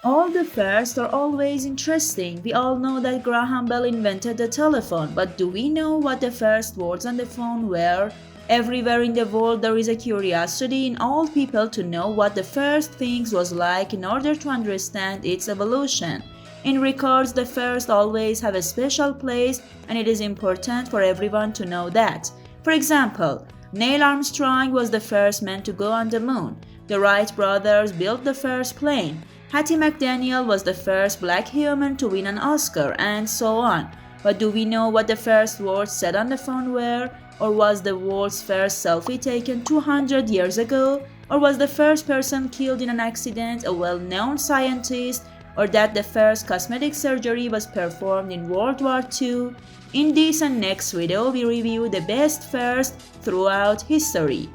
All the firsts are always interesting. We all know that Graham Bell invented the telephone, but do we know what the first words on the phone were? Everywhere in the world there is a curiosity in all people to know what the first things was like in order to understand its evolution. In records, the first always have a special place, and it is important for everyone to know that. For example, Neil Armstrong was the first man to go on the moon. The Wright brothers built the first plane. Hattie McDaniel was the first black human to win an Oscar, and so on. But do we know what the first words said on the phone were? Or was the world's first selfie taken 200 years ago? Or was the first person killed in an accident a well-known scientist? Or that the first cosmetic surgery was performed in World War II? In this and next video, we review the best first throughout history.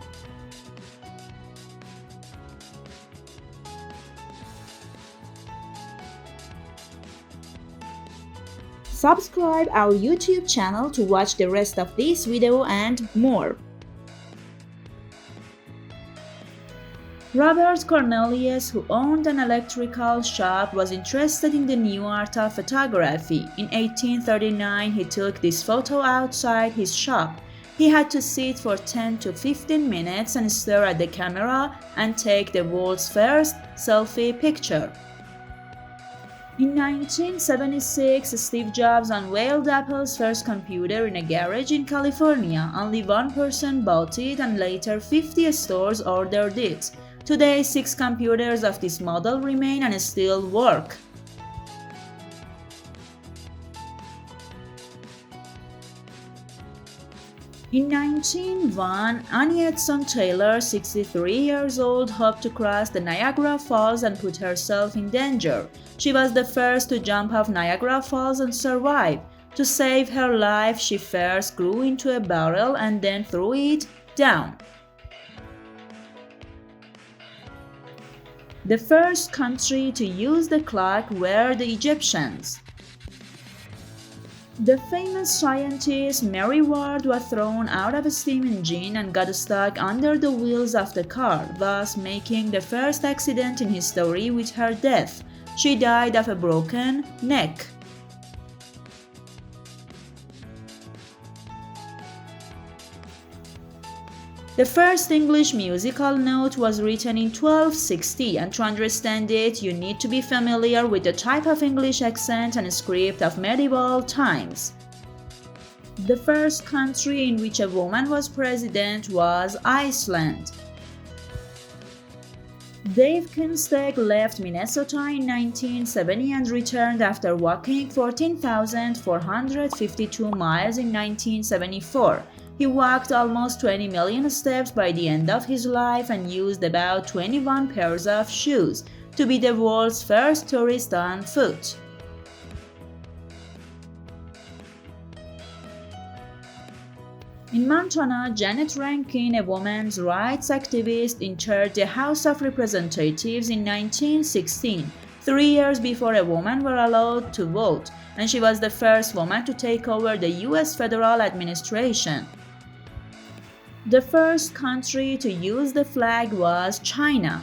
Subscribe our YouTube channel to watch the rest of this video and more. Robert Cornelius, who owned an electrical shop, was interested in the new art of photography. In 1839, he took this photo outside his shop. He had to sit for 10 to 15 minutes and stare at the camera and take the world's first selfie picture. In 1976, Steve Jobs unveiled Apple's first computer in a garage in California. Only one person bought it and later 50 stores ordered it. Today, 6 computers of this model remain and still work. In 1901, Annie Edson Taylor, 63 years old, hoped to cross the Niagara Falls and put herself in danger. She was the first to jump off Niagara Falls and survive. To save her life, she first grew into a barrel and then threw it down. The first country to use the clock were the Egyptians. The famous scientist Mary Ward was thrown out of a steam engine and got stuck under the wheels of the car, thus making the first accident in history with her death. She died of a broken neck. The first English musical note was written in 1260, and to understand it, you need to be familiar with the type of English accent and script of medieval times. The first country in which a woman was president was Iceland. Dave Kinsteg left Minnesota in 1970 and returned after walking 14,452 miles in 1974. He walked almost 20 million steps by the end of his life and used about 21 pairs of shoes to be the world's first tourist on foot. In Montana, Janet Rankin, a women's rights activist, entered the House of Representatives in 1916, 3 years before a woman were allowed to vote, and she was the first woman to take over the U.S. federal administration. The first country to use the flag was China.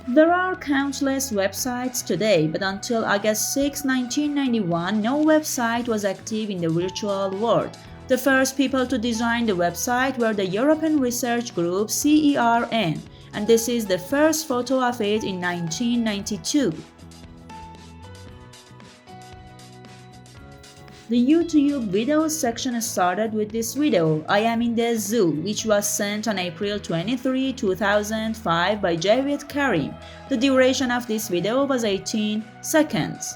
There are countless websites today, but until August 6, 1991, no website was active in the virtual world. The first people to design the website were the European research group CERN, and this is the first photo of it in 1992. The YouTube videos section started with this video, I am in the zoo, which was sent on April 23, 2005 by Javed Karim. The duration of this video was 18 seconds.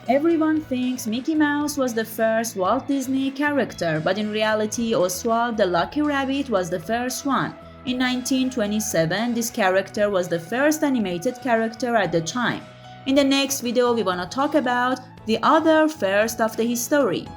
Everyone thinks Mickey Mouse was the first Walt Disney character, but in reality Oswald the Lucky Rabbit was the first one. In 1927, this character was the first animated character at the time. In the next video, we wanna talk about the other first of the history.